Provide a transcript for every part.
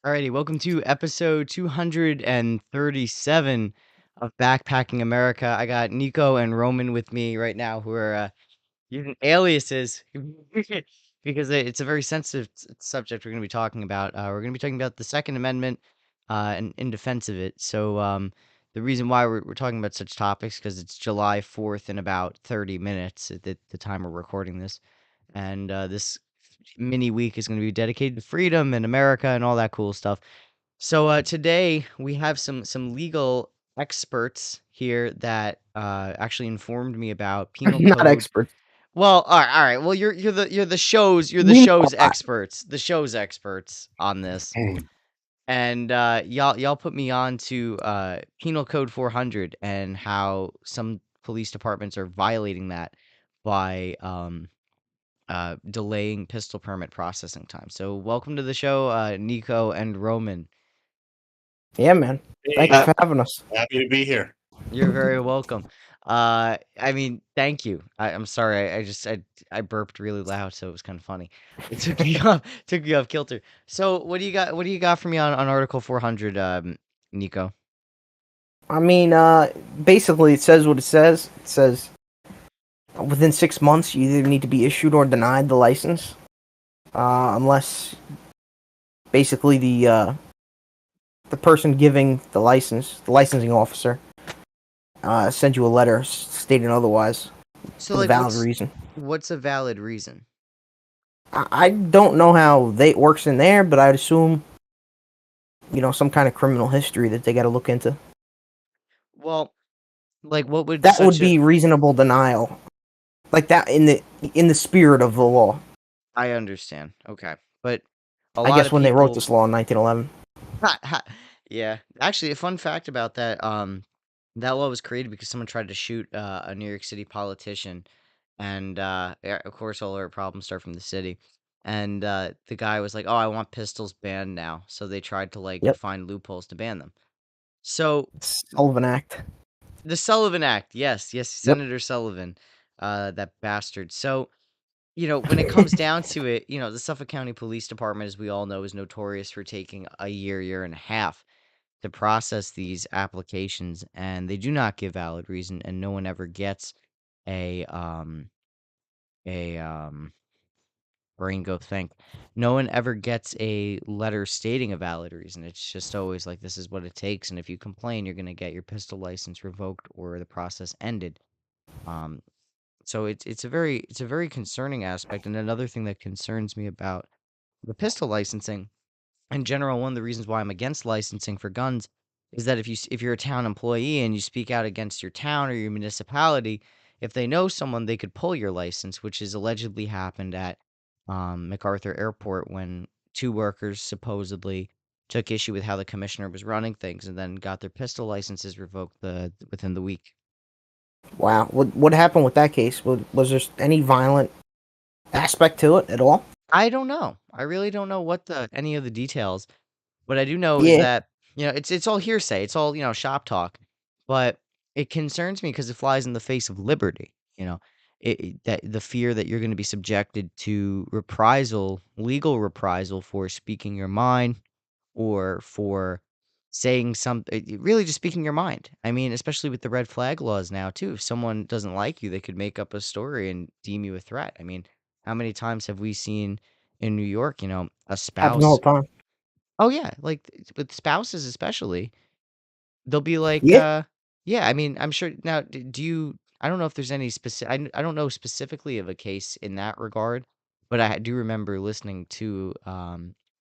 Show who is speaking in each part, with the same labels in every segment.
Speaker 1: Alrighty, welcome to episode 237 of Backpacking America. I got Nico and Roman with me right now who are using aliases because it's a very sensitive subject we're going to be talking about. We're going to be talking about the Second Amendment and in defense of it. So the reason why we're talking about such topics because it's July 4th in about 30 minutes at the time we're recording this. And this mini week is going to be dedicated to freedom and America and all that cool stuff. So today we have some legal experts here that actually informed me about penal
Speaker 2: Not
Speaker 1: code.
Speaker 2: experts.
Speaker 1: Well, all right. Well, you're the
Speaker 2: We know
Speaker 1: show's
Speaker 2: a lot.
Speaker 1: experts, the show's experts on this,
Speaker 2: Dang.
Speaker 1: and y'all put me on to Penal Code 400 and how some police departments are violating that by delaying pistol permit processing time. So welcome to the show, Nico and Roman.
Speaker 2: Yeah, man. Thanks
Speaker 3: Hey,
Speaker 2: for having us.
Speaker 3: happy to be here.
Speaker 1: You're very welcome. I mean, thank you. I'm sorry. I burped really loud, so it was kind of funny. It took me off kilter. So what do you got? What do you got for me on Article 400, Nico?
Speaker 2: I mean, basically, it says what it says. It says within 6 months, you either need to be issued or denied the license, unless basically the person giving the license, the licensing officer, sends you a letter stating otherwise
Speaker 1: So
Speaker 2: with a
Speaker 1: like,
Speaker 2: valid reason.
Speaker 1: what's a valid reason?
Speaker 2: I don't know how it works in there, but I'd assume, some kind of criminal history that they got to look into.
Speaker 1: Well, like, what would
Speaker 2: That would
Speaker 1: such a
Speaker 2: be reasonable denial, like that in the spirit of the law.
Speaker 1: I understand. Okay, but a
Speaker 2: I
Speaker 1: lot
Speaker 2: guess
Speaker 1: of
Speaker 2: when they wrote
Speaker 1: people.
Speaker 2: this law in 1911.
Speaker 1: Yeah, actually, a fun fact about that. That law was created because someone tried to shoot a New York City politician, and yeah, of course, all our problems start from the city. And the guy was like, "Oh, I want pistols banned now," so they tried to like
Speaker 2: Yep.
Speaker 1: find loopholes to ban them. So
Speaker 2: Sullivan Act.
Speaker 1: the Sullivan Act, yes, yes,
Speaker 2: Yep.
Speaker 1: Senator Sullivan, that bastard. So when it comes down to it, the Suffolk County Police Department, as we all know, is notorious for taking a year and a half to process these applications, and they do not give valid reason, and no one ever gets a brain go think. No one ever gets a letter stating a valid reason. It's just always like this is what it takes, and if you complain, you're gonna get your pistol license revoked or the process ended. Um, so it's a very concerning aspect, and another thing that concerns me about the pistol licensing in general, one of the reasons why I'm against licensing for guns is that if you're a town employee and you speak out against your town or your municipality, if they know someone, they could pull your license, which has allegedly happened at MacArthur Airport when two workers supposedly took issue with how the commissioner was running things and then got their pistol licenses revoked within the week.
Speaker 2: Wow. What happened with that case? Was there any violent aspect to it at all?
Speaker 1: I don't know. I really don't know what the any of the details. What I do know is
Speaker 2: Yeah.
Speaker 1: that, it's all hearsay. It's all, shop talk. But it concerns me because it flies in the face of liberty, that the fear that you're going to be subjected to reprisal, legal reprisal for speaking your mind or for saying something, really just speaking your mind. I mean, especially with the red flag laws now, too. If someone doesn't like you, they could make up a story and deem you a threat. I mean, how many times have we seen in New York, a
Speaker 2: Happens all
Speaker 1: spouse
Speaker 2: the time.
Speaker 1: Oh, yeah, like, with spouses especially, they'll be like,
Speaker 2: Yeah.
Speaker 1: yeah, I mean, I'm sure now, d do you I don't know if there's any I don't know specifically of a case in that regard, but I do remember listening to,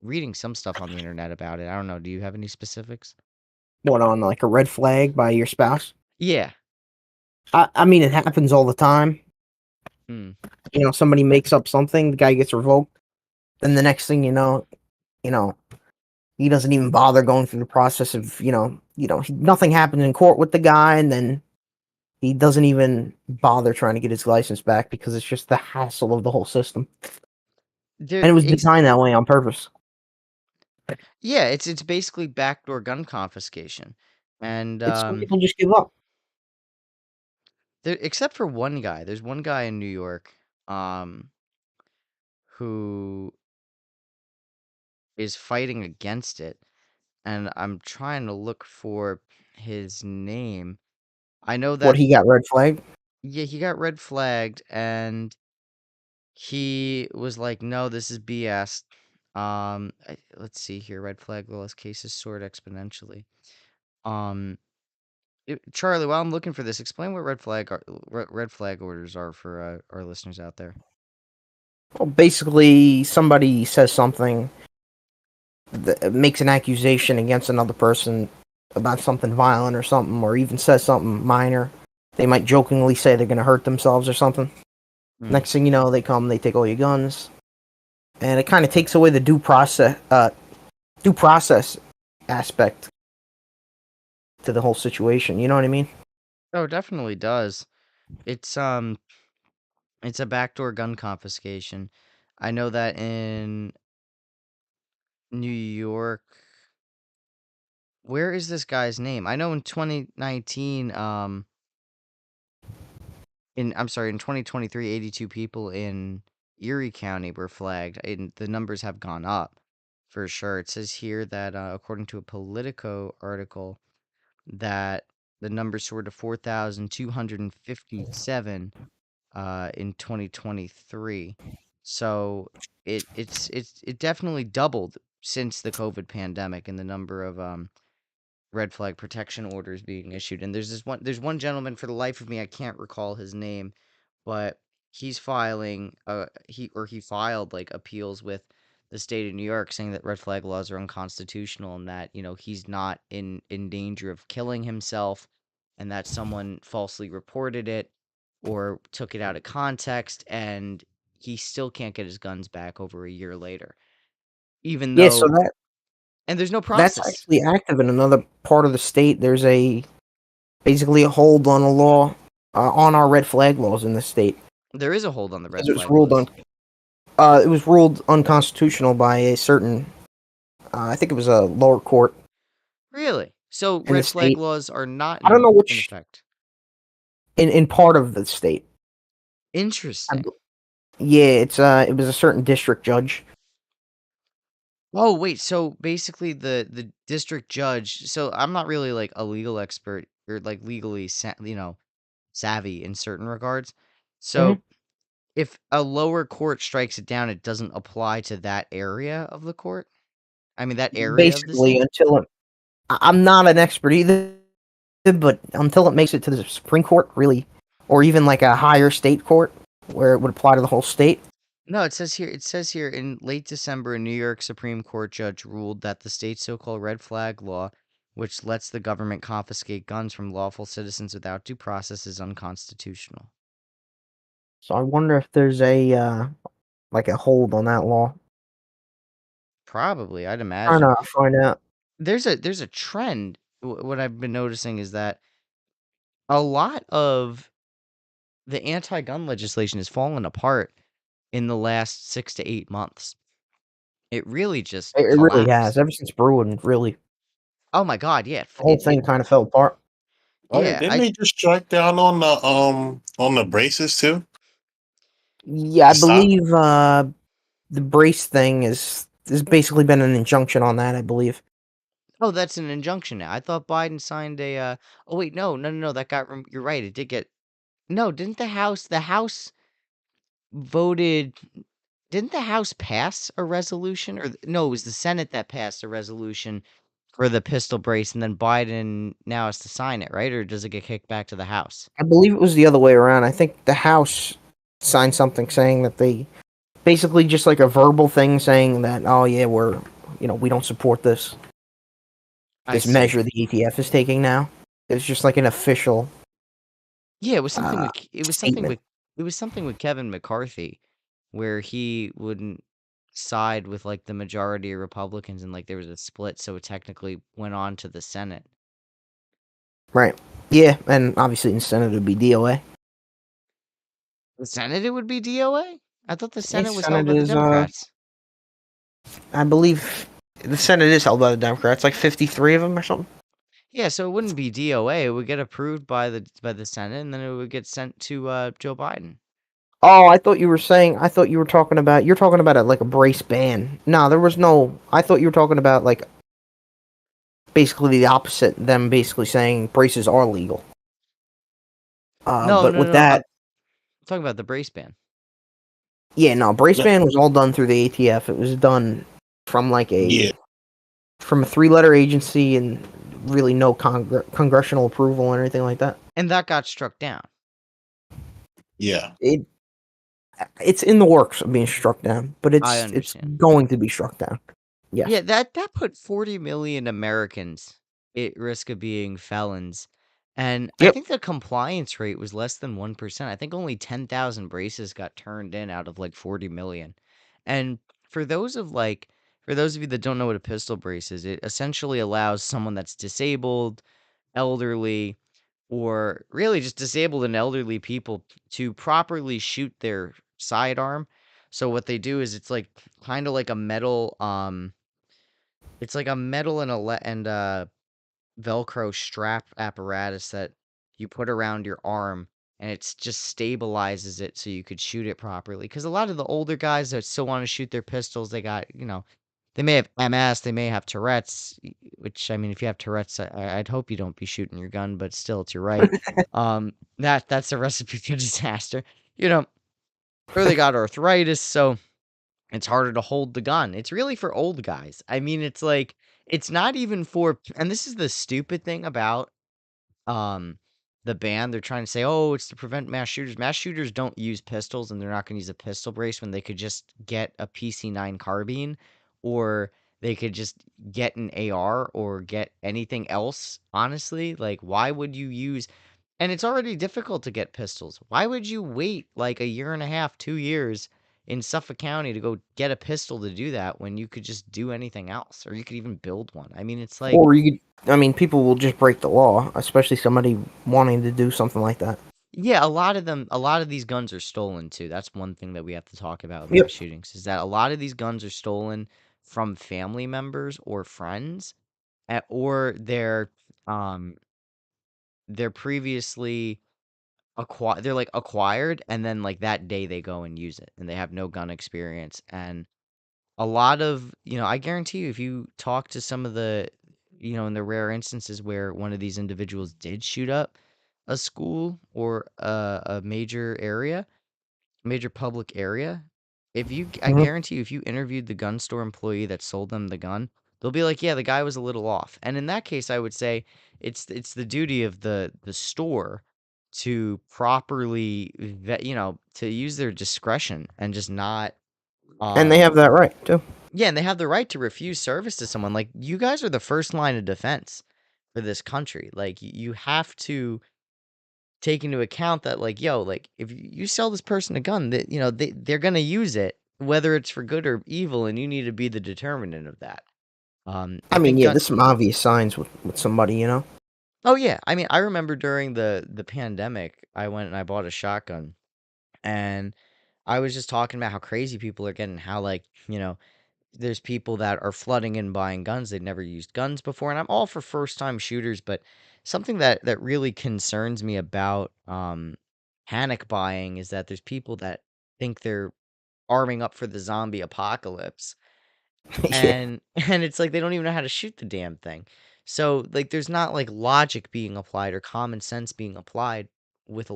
Speaker 1: reading some stuff on the internet about it. I don't know, do you have any specifics?
Speaker 2: What, on like a red flag by your spouse?
Speaker 1: Yeah.
Speaker 2: I mean, it happens all the time.
Speaker 1: Mm.
Speaker 2: Somebody makes up something, the guy gets revoked, then the next thing you know, he doesn't even bother going through the process of, nothing happened in court with the guy, and then he doesn't even bother trying to get his license back because it's just the hassle of the whole system.
Speaker 1: There
Speaker 2: And it was
Speaker 1: ex
Speaker 2: designed that way on purpose.
Speaker 1: Yeah, it's basically backdoor gun confiscation, and,
Speaker 2: It's some people just give up.
Speaker 1: there except for one guy, there's one guy in New York, um, who is fighting against it, and I'm trying to look for his name. I know
Speaker 2: What,
Speaker 1: that
Speaker 2: he got red flag?
Speaker 1: yeah, he got red flagged, and he was like, "No, this is BS." Let's see here. Red flag lawless cases soared exponentially. Um, Charlie, while I'm looking for this, explain what red flag orders are for our listeners out there.
Speaker 2: Well, basically, somebody says something that makes an accusation against another person about something violent or something, or even says something minor. They might jokingly say they're going to hurt themselves or something.
Speaker 1: Hmm.
Speaker 2: Next thing you know, they come, they take all your guns, and it kind of takes away the due process aspect to the whole situation. You know what I mean?
Speaker 1: Oh, it definitely does. It's it's a backdoor gun confiscation. I know that in New York. Where is this guy's name? I know in 2019, I'm sorry, in 2023, 82 people in Erie County were flagged, and the numbers have gone up for sure. It says here that according to a Politico article, that the numbers soared to 4,257 in 2023. So it definitely doubled since the COVID pandemic and the number of red flag protection orders being issued. And there's one gentleman, for the life of me I can't recall his name, but he's filing he filed like appeals with the state of New York saying that red flag laws are unconstitutional, and that, he's not in danger of killing himself, and that someone falsely reported it or took it out of context, and he still can't get his guns back over a year later, even
Speaker 2: Yeah. So
Speaker 1: though and there's no
Speaker 2: that's
Speaker 1: process.
Speaker 2: actually active in another part of the state. There's basically a hold on a law on our red flag laws in the state
Speaker 1: There is a hold on the
Speaker 2: because
Speaker 1: red flag laws.
Speaker 2: it was ruled unconstitutional by a certain I think it was a lower court
Speaker 1: Really? So
Speaker 2: in the
Speaker 1: red flag
Speaker 2: state.
Speaker 1: laws are not
Speaker 2: I don't know
Speaker 1: in
Speaker 2: which
Speaker 1: effect.
Speaker 2: in part of the state. I
Speaker 1: Interesting.
Speaker 2: b Yeah, it was a certain district judge.
Speaker 1: Oh, wait, so basically the district judge, so I'm not really like a legal expert or like legally savvy in certain regards.
Speaker 2: Mhm.
Speaker 1: So if a lower court strikes it down, it doesn't apply to that area of the court? I mean, that area of the
Speaker 2: Basically,
Speaker 1: state?
Speaker 2: until I'm not an expert either, but until it makes it to the Supreme Court, really, or even like a higher state court where it would apply to the whole state.
Speaker 1: No, it says here in late December, a New York Supreme Court judge ruled that the state's so-called red flag law, which lets the government confiscate guns from lawful citizens without due process, is unconstitutional.
Speaker 2: So I wonder if there's a like a hold on that law.
Speaker 1: Probably, I'd
Speaker 2: Trying
Speaker 1: imagine.
Speaker 2: to find out.
Speaker 1: There's a trend. What I've been noticing is that a lot of the anti-gun legislation has fallen apart in the last 6 to 8 months. It really just
Speaker 2: It really has.
Speaker 1: collapsed.
Speaker 2: Ever since Bruin, really,
Speaker 1: Oh my God, yeah,
Speaker 2: the whole thing kind of fell apart.
Speaker 3: Oh yeah,
Speaker 1: yeah.
Speaker 3: didn't
Speaker 1: I
Speaker 3: they just strike down on the braces too
Speaker 2: Yeah, I
Speaker 3: to stop?
Speaker 2: believe the brace thing is there's basically been an injunction on that. I believe.
Speaker 1: Oh, that's an injunction now. I thought Biden signed a, oh, wait, no, no, no, no, that got rem you're right, it did get no, didn't the House voted didn't the House pass a resolution? Or no, it was the Senate that passed a resolution for the pistol brace, and then Biden now has to sign it, right? Or does it get kicked back to the House?
Speaker 2: I believe it was the other way around. I think the House signed something saying that they basically just like a verbal thing saying that, oh yeah, we don't support
Speaker 1: I
Speaker 2: this
Speaker 1: see.
Speaker 2: measure the ATF is taking now. It's just like an official
Speaker 1: Yeah, it was something
Speaker 2: uh,
Speaker 1: with K
Speaker 2: statement.
Speaker 1: it was something with Kevin McCarthy, where he wouldn't side with, like, the majority of Republicans, and, like, there was a split, so it technically went on to the Senate.
Speaker 2: Right. Yeah, and obviously in Senate it would be DOA.
Speaker 1: The Senate, it would be DOA? I thought the
Speaker 2: Yeah,
Speaker 1: Senate was held
Speaker 2: Senate
Speaker 1: by the
Speaker 2: is
Speaker 1: Democrats.
Speaker 2: I believe the Senate is held by the Democrats, like 53 of them or something.
Speaker 1: Yeah, so it wouldn't be DOA, it would get approved by the Senate, and then it would get sent to, Joe Biden.
Speaker 2: Oh, I thought you were saying. I thought you were talking about. You're talking about it like a brace ban. No, there was no. I thought you were talking about like basically the opposite. Them basically saying braces are legal.
Speaker 1: No,
Speaker 2: But
Speaker 1: no,
Speaker 2: with
Speaker 1: no. I'm
Speaker 2: that,
Speaker 1: talking about the brace ban.
Speaker 2: yeah, no, brace
Speaker 3: No,
Speaker 2: ban was all done through the ATF. It was done from like
Speaker 3: yeah,
Speaker 2: a 3-letter agency and really no congressional approval or anything like that.
Speaker 1: And that got struck down.
Speaker 3: yeah.
Speaker 2: It it's in the works of being struck down, but
Speaker 1: I
Speaker 2: it's
Speaker 1: understand.
Speaker 2: going to be struck down.
Speaker 1: Yeah,
Speaker 2: Yes.
Speaker 1: that put 40 million Americans at risk of being felons. And I
Speaker 2: Yep.
Speaker 1: think the compliance rate was less than 1%. I think only 10,000 braces got turned in out of like 40 million. And for those of like for those of you that don't know what a pistol brace is, it essentially allows someone that's disabled, elderly, or really just disabled and elderly people to properly shoot their sidearm. So what they do is it's like kind of like a metal it's like a metal and Velcro strap apparatus that you put around your arm, and it's just stabilizes it so you could shoot it properly. Because a lot of the older guys that still want to shoot their pistols, they got, they may have MS, they may have Tourette's, which I mean, if you have Tourette's, I'd hope you don't be shooting your gun, but still, it's your right. That's a recipe for disaster, you know, or they got arthritis, so it's harder to hold the gun. It's really for old guys. I mean, it's like it's not even for and this is the stupid thing about um the ban. They're trying to say, "Oh, it's to prevent mass shooters." Mass shooters don't use pistols and they're not going to use a pistol brace when they could just get a PC9 carbine or they could just get an AR or get anything else, honestly. Like why would you use and it's already difficult to get pistols. Why would you wait like a year and a half, 2 years in Suffolk County to go get a pistol to do that when you could just do anything else or you could even build one? I mean, it's like,
Speaker 2: Or you could, I mean, people will just break the law, especially somebody wanting to do something like that.
Speaker 1: yeah, a lot of these guns are stolen too. That's one thing that we have to talk about with mass
Speaker 2: Yep.
Speaker 1: shootings is that a lot of these guns are stolen from family members or friends or um they're previously they're like acquired and then like that day they go and use it and they have no gun experience and a lot of I guarantee you if you talk to some of the in the rare instances where one of these individuals did shoot up a school or a major public area, if you I
Speaker 2: Hmm.
Speaker 1: guarantee you if you interviewed the gun store employee that sold them the gun, they'll be like, "Yeah, the guy was a little off." And in that case, I would say it's the duty of the store to properly to use their discretion and just not
Speaker 2: And they
Speaker 1: um
Speaker 2: have that right too.
Speaker 1: yeah, and they have the right to refuse service to someone. Like you guys are the first line of defense for this country. Like you have to take into account that like yo like if you sell this person a gun that they're going to use it whether it's for good or evil and you need to be the determinant of that. I
Speaker 2: I mean,
Speaker 1: think
Speaker 2: yeah,
Speaker 1: gun
Speaker 2: there's some obvious signs with somebody, you know.
Speaker 1: Oh yeah, I mean I remember during the pandemic I went and I bought a shotgun and I was just talking about how crazy people are getting how like there's people that are flooding in buying guns. They've never used guns before, and I'm all for first time shooters, but something that really concerns me about panic buying is that there's people that think they're arming up for the zombie apocalypse
Speaker 2: Yeah.
Speaker 1: and and it's like they don't even know how to shoot the damn thing. So like there's not like logic being applied or common sense being applied with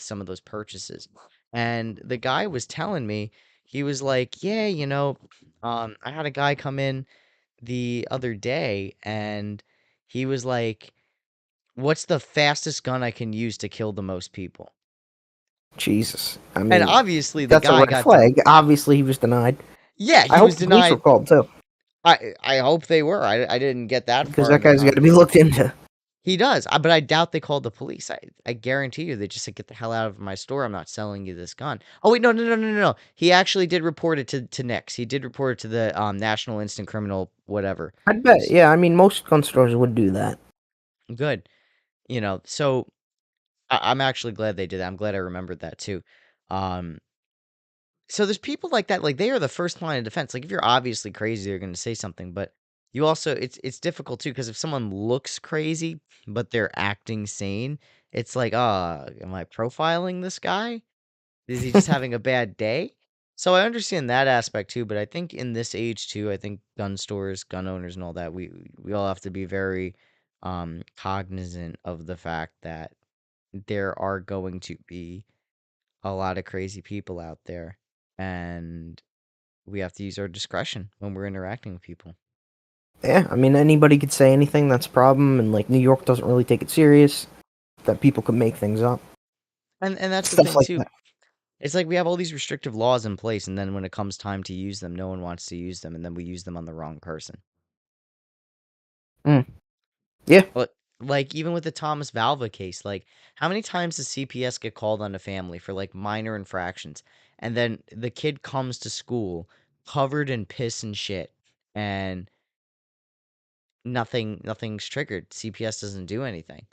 Speaker 1: some of those purchases. And the guy was telling me, he was like, "Yeah, I had a guy come in the other day and he was like, "What's the fastest gun I can use to kill the most people?"
Speaker 2: Jesus. I
Speaker 1: And
Speaker 2: mean,
Speaker 1: obviously the
Speaker 2: that's a
Speaker 1: guy
Speaker 2: red
Speaker 1: got
Speaker 2: flag. Obviously, he was denied.
Speaker 1: yeah,
Speaker 2: I
Speaker 1: he was
Speaker 2: hope the police were
Speaker 1: denied.
Speaker 2: called too,
Speaker 1: I hope they were. I didn't get that
Speaker 2: because
Speaker 1: far
Speaker 2: that
Speaker 1: in the
Speaker 2: guy's got to be
Speaker 1: conversation.
Speaker 2: looked into.
Speaker 1: He does, but I doubt they called the police. I guarantee you they just said, "Get the hell out of my store. I'm not selling you this gun." Oh wait, no, no, no, no, no, no. He actually did report it to NICS. He did report it to the National Instant Criminal whatever.
Speaker 2: I'd bet.
Speaker 1: S-
Speaker 2: Yeah, I mean, most gun stores would do that.
Speaker 1: Good, So I'm actually glad they did that. I'm glad I remembered that too. Um, so there's people like that, like they are the first line of defense. Like if you're obviously crazy, they're going to say something, but you also it's difficult too because if someone looks crazy but they're acting sane, it's like, am I profiling this guy? Is he just having a bad day? So I understand that aspect too, but I think in this age too, I think gun stores, gun owners, and all that, we all have to be very cognizant of the fact that there are going to be a lot of crazy people out there, and we have to use our discretion when we're interacting with people.
Speaker 2: Yeah, I mean anybody could say anything. That's a problem, and like New York doesn't really take it serious. That people could make things up,
Speaker 1: And that's the
Speaker 2: stuff
Speaker 1: thing
Speaker 2: like
Speaker 1: too.
Speaker 2: that.
Speaker 1: It's like we have all these restrictive laws in place, and then when it comes time to use them, no one wants to use them, and then we use them on the wrong person.
Speaker 2: Mm. Yeah,
Speaker 1: But like even with the Thomas Valva case, like how many times does CPS get called on a family for like minor infractions, and then the kid comes to school covered in piss and shit, and nothing's triggered. CPS doesn't do anything.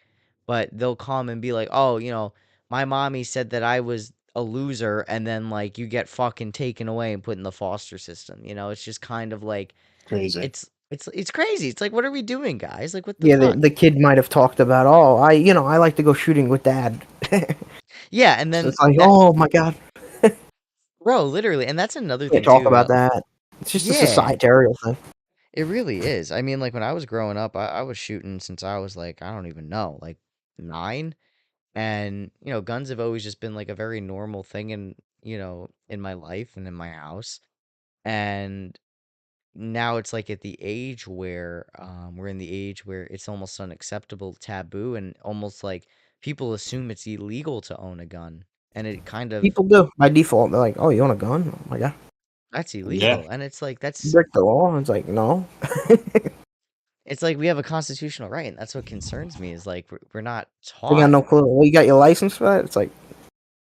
Speaker 1: But they'll come and be like, "Oh, my mommy said that I was a loser," and then like you get fucking taken away and put in the foster system. It's just kind of like
Speaker 3: Crazy.
Speaker 1: it's crazy. It's like, what are we doing, guys? Like, what the
Speaker 2: yeah. The,
Speaker 1: fuck?
Speaker 2: the kid might have talked about, oh, I like to go shooting with dad.
Speaker 1: Yeah, and
Speaker 2: So
Speaker 1: then
Speaker 2: it's like,
Speaker 1: that,
Speaker 2: oh my god,
Speaker 1: bro, literally, and that's another
Speaker 2: can't
Speaker 1: thing
Speaker 2: talk
Speaker 1: too
Speaker 2: about
Speaker 1: about,
Speaker 2: that. It's just a
Speaker 1: yeah,
Speaker 2: societarial thing.
Speaker 1: it really is. I mean, like when I was growing up, I was shooting since I was like, I don't even know, like 9. And, guns have always just been like a very normal thing in my life and in my house. And now it's like at the age where we're in the age where it's almost unacceptable, taboo, and almost like people assume it's illegal to own a gun. And it kind of
Speaker 2: People do by default. They're like, oh, you want a gun? Oh my god,
Speaker 1: that's
Speaker 3: Yeah.
Speaker 1: illegal. And it's like
Speaker 2: you break the law. It's like, no.
Speaker 1: it's like we have a constitutional right, and that's what concerns me is like we're not
Speaker 2: They got
Speaker 1: taught.
Speaker 2: no clue. Well, you got your license for that? It's like,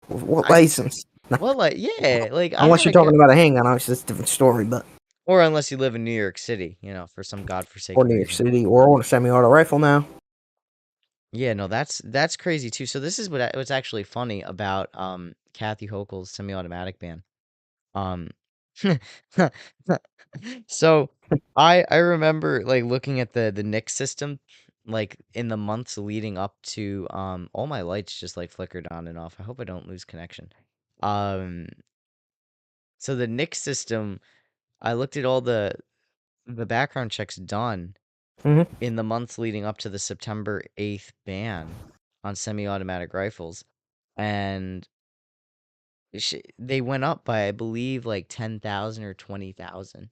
Speaker 2: what
Speaker 1: I
Speaker 2: license? No.
Speaker 1: well, like yeah, like I
Speaker 2: Unless
Speaker 1: had
Speaker 2: you're
Speaker 1: a gu-
Speaker 2: talking about a handgun, obviously that's a different story. But
Speaker 1: or unless you live in New York City, for some
Speaker 2: or
Speaker 1: godforsaken
Speaker 2: New York
Speaker 1: reason.
Speaker 2: City, or a semi-auto rifle now.
Speaker 1: Yeah, no, that's crazy too. So this is what's actually funny about Kathy Hochul's semi-automatic ban. Um, so I remember like looking at the NICS system, like in the months leading up to all my lights just like flickered on and off. I hope I don't lose connection. Um, so the NICS system, I looked at all the background checks done
Speaker 2: Hmm.
Speaker 1: in the months leading up to the September 8th ban on semi-automatic rifles, and they went up by I believe like 10,000 or 20,000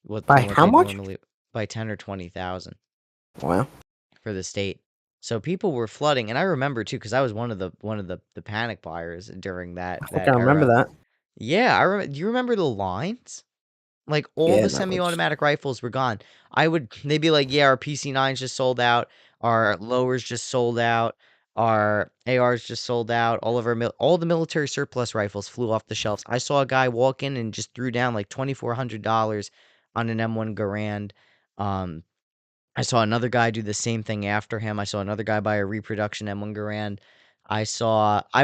Speaker 2: By
Speaker 1: from what
Speaker 2: how
Speaker 1: they
Speaker 2: much?
Speaker 1: normally by 10 or 20,000
Speaker 2: Wow.
Speaker 1: for the state. So people were flooding, and I remember too because I was one of the panic buyers during that
Speaker 2: I think I
Speaker 1: that
Speaker 2: remember
Speaker 1: era.
Speaker 2: that.
Speaker 1: Yeah, I remember. Do you remember the lines? Like all
Speaker 2: Yeah,
Speaker 1: the
Speaker 2: that was.
Speaker 1: semi-automatic rifles were gone. They'd be like, "Yeah, our PC9s just sold out. Our lowers just sold out. Our ARs just sold out. All the military surplus rifles flew off the shelves." I saw a guy walk in and just threw down like $2,400 on an M1 Garand. Um, I saw another guy do the same thing after him. I saw another guy buy a reproduction M1 Garand. I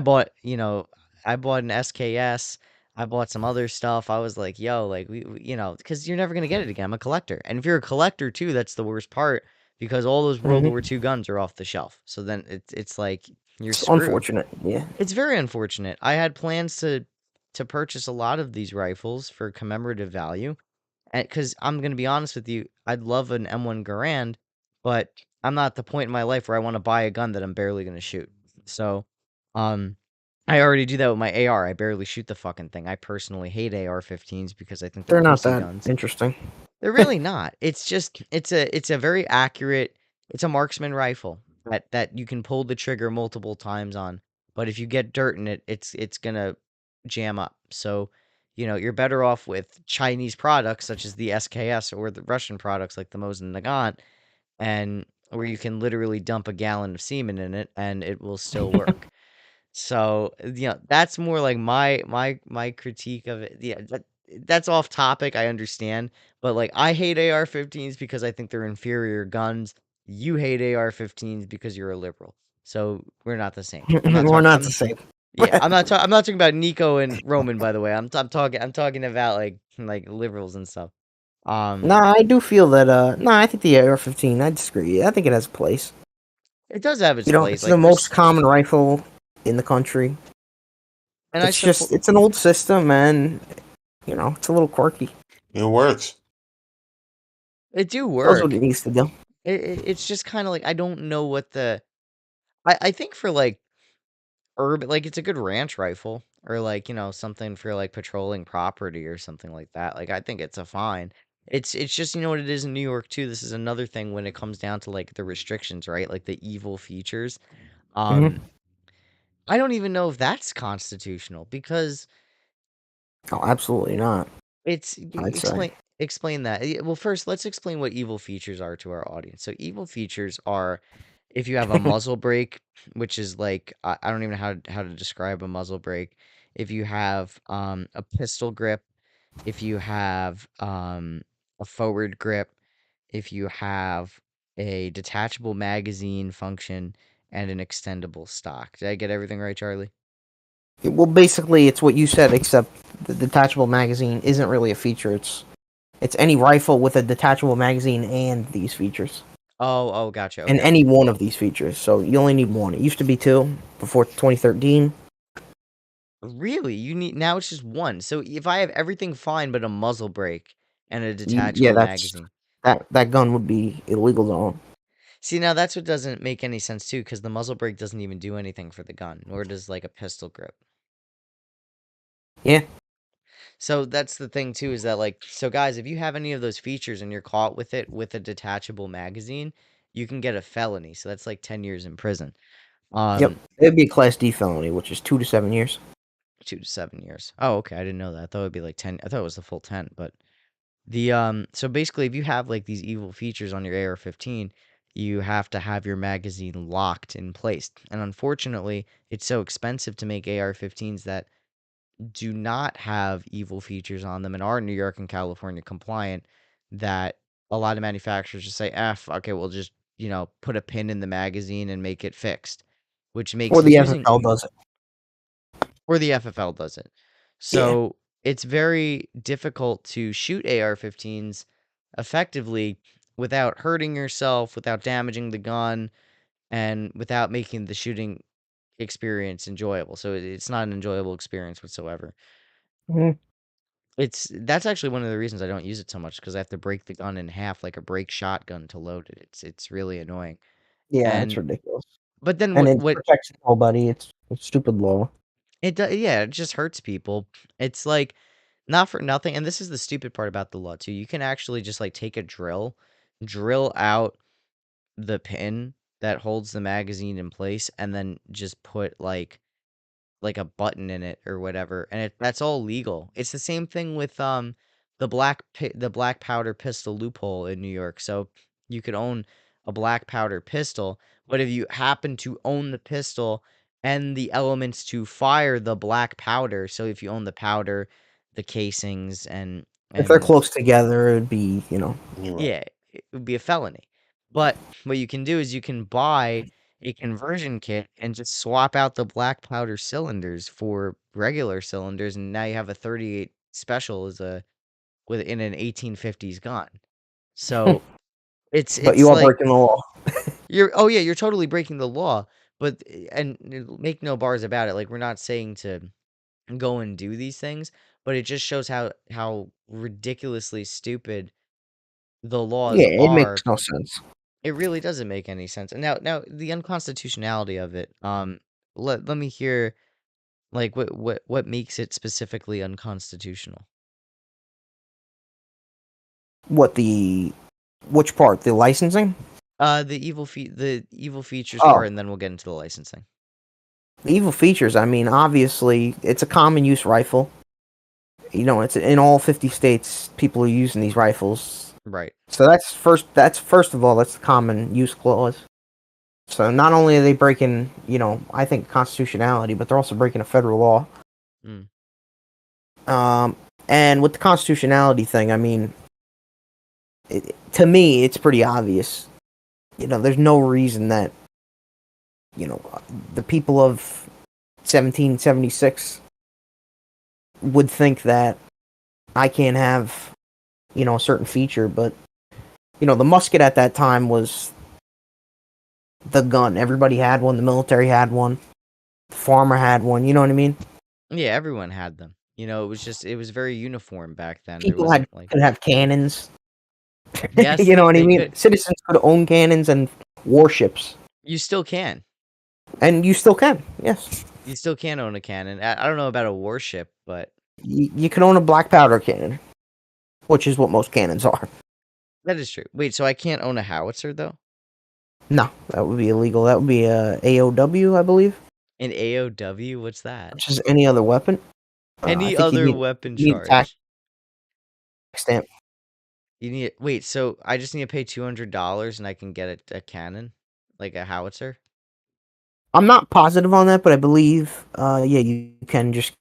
Speaker 1: bought an SKS. I bought some other stuff. I was like, yo, like because you're never gonna get it again. I'm a collector, and if you're a collector too, that's the worst part because all those World War
Speaker 2: Hmm.
Speaker 1: II guns are off the shelf. So then it's like you're
Speaker 2: It's
Speaker 1: screwed.
Speaker 2: unfortunate. Yeah.
Speaker 1: It's very unfortunate. I had plans to purchase a lot of these rifles for commemorative value. Because I'm gonna be honest with you, I'd love an M1 Garand, but I'm not at the point in my life where I want to buy a gun that I'm barely gonna shoot. So, um, I already do that with my AR. I barely shoot the fucking thing. I personally hate AR-15s because I think they're
Speaker 2: They're not
Speaker 1: pussy
Speaker 2: that
Speaker 1: guns.
Speaker 2: interesting.
Speaker 1: They're really not. It's just it's a very accurate. It's a marksman rifle that you can pull the trigger multiple times on. But if you get dirt in it, it's gonna jam up. So, you're better off with Chinese products such as the SKS or the Russian products like the Mosin Nagant, and where you can literally dump a gallon of semen in it and it will still work. So, that's more like my critique of it. Yeah, that's off topic, I understand, but like I hate AR-15s because I think they're inferior guns. You hate AR-15s because you're a liberal. So, we're not the same. I'm not
Speaker 2: We're
Speaker 1: talking
Speaker 2: not the same.
Speaker 1: Yeah, I'm not talking about Nico and Roman, by the way. I'm talking about like liberals and stuff. Um
Speaker 2: Nah, I do feel that. Nah, I think the AR-15. I disagree. I think it has a place.
Speaker 1: it does have its place.
Speaker 2: It's the
Speaker 1: Like
Speaker 2: most common rifle. in the country.
Speaker 1: And I
Speaker 2: It's just
Speaker 1: support
Speaker 2: it's an old system, and it's a little quirky.
Speaker 3: It works.
Speaker 1: it do
Speaker 2: Does what
Speaker 1: work.
Speaker 2: it needs to do.
Speaker 1: It's just kind of like I don't know what I think for like urban, like it's a good ranch rifle or like something for like patrolling property or something like that. Like I think it's a fine. It's just what it is in New York too. This is another thing when it comes down to like the restrictions, right? Like the evil features.
Speaker 2: Hmm.
Speaker 1: Um, I don't even know if that's constitutional because
Speaker 2: Oh, absolutely not.
Speaker 1: it's
Speaker 2: I'd say.
Speaker 1: explain that. Well, first let's explain what evil features are to our audience. So evil features are if you have a muzzle brake, which is like I don't even know how to describe a muzzle brake. If you have a pistol grip, if you have a forward grip, if you have a detachable magazine function and an extendable stock. Did I get everything right, Charlie?
Speaker 2: Well, basically, it's what you said, except the detachable magazine isn't really a feature. It's any rifle with a detachable magazine and these features,
Speaker 1: Oh, gotcha.
Speaker 2: and
Speaker 1: Okay.
Speaker 2: any one of these features. So you only need one. It used to be two before 2013.
Speaker 1: Really? You need now it's just one. So if I have everything fine but a muzzle brake and a
Speaker 2: Yeah,
Speaker 1: detachable
Speaker 2: that's
Speaker 1: magazine.
Speaker 2: that gun would be illegal to own.
Speaker 1: See, now that's what doesn't make any sense too, because the muzzle brake doesn't even do anything for the gun, nor does like a pistol grip.
Speaker 2: Yeah.
Speaker 1: So that's the thing too, is that like so guys, if you have any of those features and you're caught with it with a detachable magazine, you can get a felony. So that's like 10 years in prison.
Speaker 2: Yep. It'd be a Class D felony, which is 2 to 7 years.
Speaker 1: 2 to 7 years. Oh, okay. I didn't know that. I thought it would be like 10. I thought it was the full 10, but so basically if you have like these evil features on your AR-15, you have to have your magazine locked in place. And unfortunately, it's so expensive to make AR-15s that do not have evil features on them and are New York and California compliant that a lot of manufacturers just say, F, okay, we'll just, put a pin in the magazine and make it fixed, which
Speaker 2: Or
Speaker 1: makes
Speaker 2: the
Speaker 1: using
Speaker 2: FFL does it.
Speaker 1: or the FFL does it.
Speaker 2: Yeah.
Speaker 1: So it's very difficult to shoot AR-15s effectively without hurting yourself, without damaging the gun, and without making the shooting experience enjoyable. So it's not an enjoyable experience whatsoever.
Speaker 2: Mhm.
Speaker 1: That's actually one of the reasons I don't use it so much because I have to break the gun in half like a break shotgun to load it. It's really annoying.
Speaker 2: Yeah, it's
Speaker 1: And
Speaker 2: ridiculous.
Speaker 1: but then
Speaker 2: And
Speaker 1: what
Speaker 2: it
Speaker 1: what
Speaker 2: protects nobody. It's a stupid law.
Speaker 1: it does, yeah, it just hurts people. It's like not for nothing, and this is the stupid part about the law too. You can actually just like take a drill out the pin that holds the magazine in place, and then just put like a button in it or whatever, and that's all legal. It's the same thing with the black powder pistol loophole in New York. So you could own a black powder pistol, but if you happen to own the pistol and the elements to fire the black powder, so if you own the powder, the casings
Speaker 2: If they're
Speaker 1: and
Speaker 2: close together, it'd be,
Speaker 3: You're right.
Speaker 1: yeah, it would be a felony. But what you can do is you can buy a conversion kit and just swap out the black powder cylinders for regular cylinders, and now you have a 38 special as a within an 1850s gun. So
Speaker 2: but you
Speaker 1: it's
Speaker 2: are
Speaker 1: like
Speaker 2: breaking the law.
Speaker 1: you're totally breaking the law, but and make no bars about it. Like we're not saying to go and do these things, but it just shows how ridiculously stupid the laws
Speaker 2: Yeah, it
Speaker 1: are.
Speaker 2: makes no sense.
Speaker 1: It really doesn't make any sense. And now the unconstitutionality of it, let me hear like what makes it specifically unconstitutional.
Speaker 2: Which part? The licensing?
Speaker 1: The evil features
Speaker 2: Oh,
Speaker 1: part, and then we'll get into the licensing.
Speaker 2: the evil features. I mean, obviously, it's a common use rifle. It's in all 50 states. People are using these rifles.
Speaker 1: Right.
Speaker 2: So that's first of all, that's the common use clause. So not only are they breaking, I think constitutionality, but they're also breaking a federal law.
Speaker 1: Mm.
Speaker 2: And with the constitutionality thing, I mean, to me, it's pretty obvious. There's no reason that, the people of 1776 would think that I can't have, a certain feature, but, the musket at that time was the gun. Everybody had one. The military had one. farmer had one. You know what I mean?
Speaker 1: Yeah, everyone had them. It was very uniform back then. There
Speaker 2: People had
Speaker 1: wasn't like
Speaker 2: could have cannons.
Speaker 1: yes,
Speaker 2: You know what I
Speaker 1: they
Speaker 2: mean?
Speaker 1: could.
Speaker 2: Citizens could own cannons and warships,
Speaker 1: You still can.
Speaker 2: and you still can. Yes,
Speaker 1: You still can own a cannon. I don't know about a warship, but
Speaker 2: you can own a black powder cannon, which is what most cannons are.
Speaker 1: that is true. Wait, so I can't own a howitzer though?
Speaker 2: No, that would be illegal. That would be a AOW, I believe,
Speaker 1: An AOW? What's that?
Speaker 2: which is any other weapon. I
Speaker 1: Any
Speaker 2: think
Speaker 1: other weapon
Speaker 2: you need a tax
Speaker 1: charge?
Speaker 2: stamp.
Speaker 1: You need wait, so I just need to pay $200 and I can get a cannon, like a howitzer.
Speaker 2: I'm not positive on that, but I believe, yeah, you can just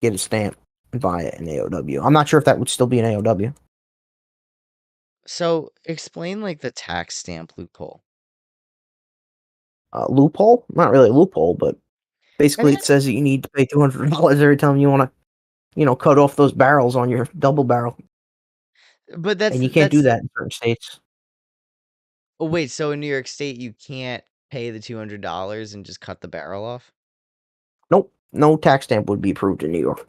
Speaker 2: get a stamp and buy it in AOW. I'm not sure if that would still be an AOW.
Speaker 1: So explain like the tax stamp loophole.
Speaker 2: Loophole? Not really a loophole, but
Speaker 1: I
Speaker 2: basically
Speaker 1: mean,
Speaker 2: it says that you need to pay $200 every time you want to, cut off those barrels on your double barrel,
Speaker 1: but
Speaker 2: and you can't do
Speaker 1: that's
Speaker 2: that in certain states.
Speaker 1: oh wait, so in New York State you can't pay the $200 and just cut the barrel off?
Speaker 2: Nope, no tax stamp would be approved in New York